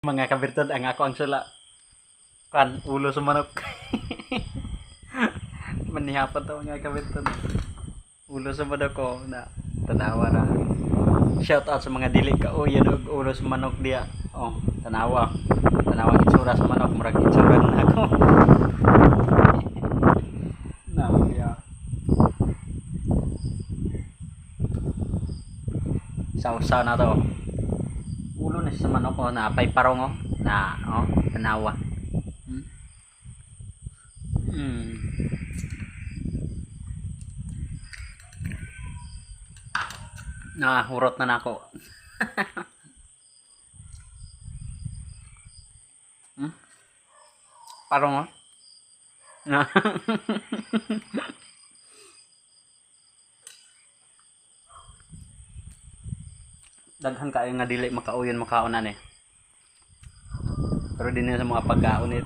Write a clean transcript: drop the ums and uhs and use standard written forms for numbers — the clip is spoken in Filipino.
Mga kabirtod, ang ako ang sula. Kan, ulo sa manok. Manihapon to mga kabirtod. Ulo sa manok ko na tanawa ra. Shout out sa mga dili ka uyan og ulo sa manok diya. Oh, tanawa. Tanawa itsura sa manok, murag itsura na ako. Na, yeah. Sausaw na to. Ulo na sa manok ko na pay parong oh. Na oh, tanawa. Hurot na nako. Parong oh. Na. Daghan kayo nga dili makauyon makaunan eh. Pero din sa mga pagkaon eh.